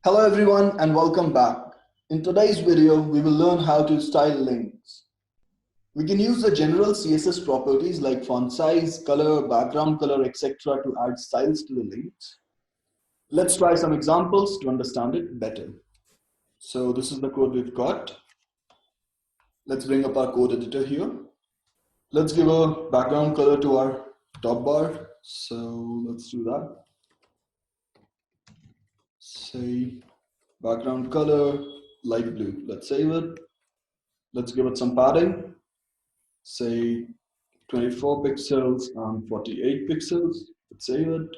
Hello everyone and welcome back. In today's video, we will learn how to style links. We can use the general CSS properties like font size, color, background color, etc. to add styles to the links. Let's try some examples to understand it better. So this is the code we've got. Let's bring up our code editor here. Let's give a background color to our top bar. So let's do that. Say background color, light blue. Let's save it. Let's give it some padding. Say 24 pixels and 48 pixels. Let's save it.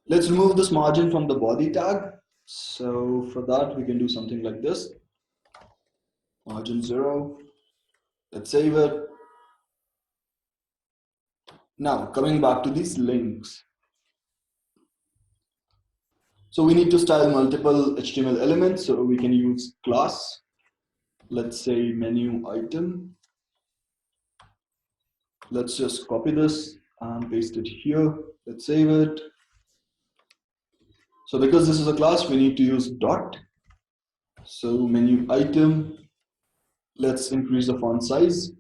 Let's remove this margin from the body tag. So for that, we can do something like this. Margin 0. Let's save it. Now, coming back to these links. So we need to style multiple HTML elements. So we can use class. Let's say menu item. Let's just copy this and paste it here. Let's save it. So because this is a class, we need to use dot. So menu item. Let's increase the font size.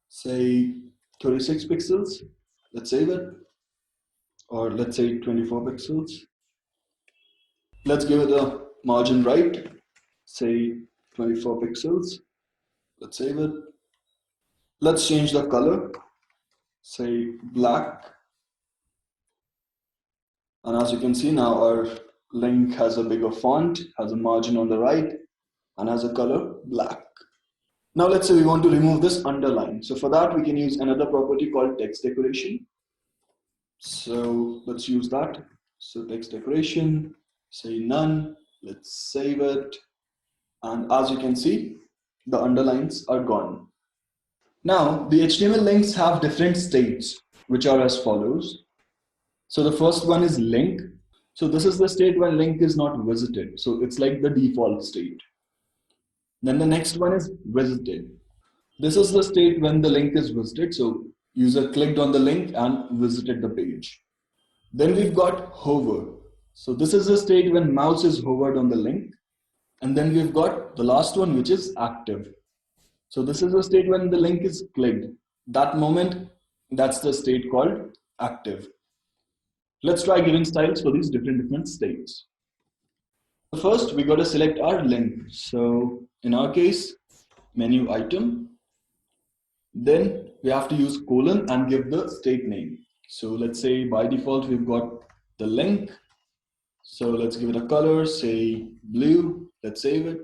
Say 36 pixels. Let's save it. Or let's say 24 pixels. Let's give it a margin right. Say 24 pixels. Let's save it. Let's change the color. Say black. And as you can see now, our link has a bigger font, has a margin on the right, and has a color black. Now let's say we want to remove this underline. So for that, we can use another property called text decoration. So let's use that. So text decoration, say none. Let's save it. And as you can see, the underlines are gone. Now, the HTML links have different states, which are as follows. So the first one is link. So this is the state when link is not visited. So it's like the default state. Then the next one is visited. This is the state when the link is visited. So user clicked on the link and visited the page. Then we've got hover. So this is the state when mouse is hovered on the link. And then we've got the last one, which is active. So this is the state when the link is clicked. That moment, that's the state called active. Let's try giving styles for these different states. First, we got to select our link. So in our case, menu item. Then we have to use colon and give the state name. So let's say by default, we've got the link. So let's give it a color, say blue. Let's save it.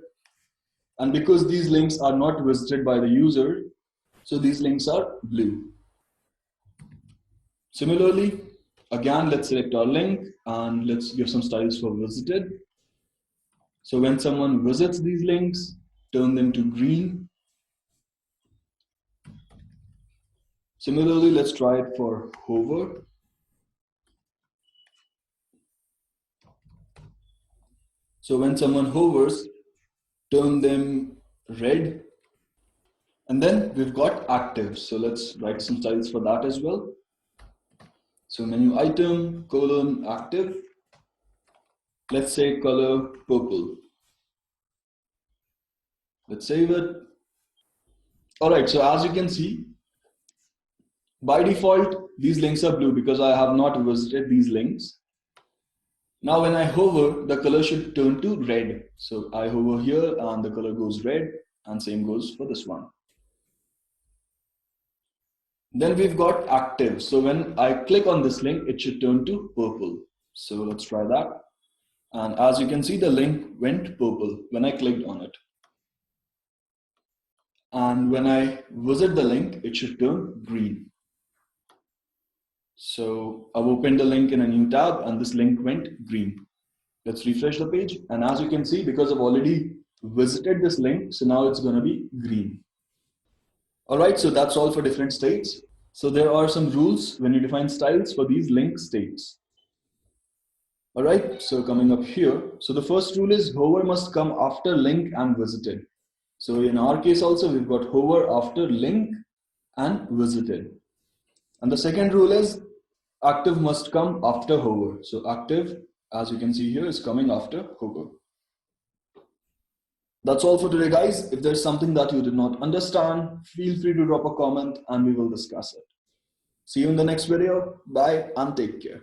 And because these links are not visited by the user, so these links are blue. Similarly, again, let's select our link and let's give some styles for visited. So when someone visits these links, turn them to green. Similarly, let's try it for hover. So when someone hovers, turn them red. And then we've got active. So let's write some styles for that as well. So menu item, colon, active. Let's say color purple. Let's save it. All right, so as you can see, by default, these links are blue because I have not visited these links. Now when I hover, the color should turn to red. So I hover here and the color goes red, and same goes for this one. Then we've got active. So when I click on this link, it should turn to purple. So let's try that. And as you can see, the link went purple when I clicked on it. And when I visit the link, it should turn green. So I've opened the link in a new tab and this link went green. Let's refresh the page. And as you can see, because I've already visited this link, so now it's going to be green. All right, so that's all for different states. So there are some rules when you define styles for these link states. All right, so coming up here. So the first rule is hover must come after link and visited. So in our case also, we've got hover after link and visited. And the second rule is active must come after hover. So active as you can see here, is coming after hooker. That's all for today, guys. If there's something that you did not understand, feel free to drop a comment and we will discuss it. See you in the next video. Bye and take care.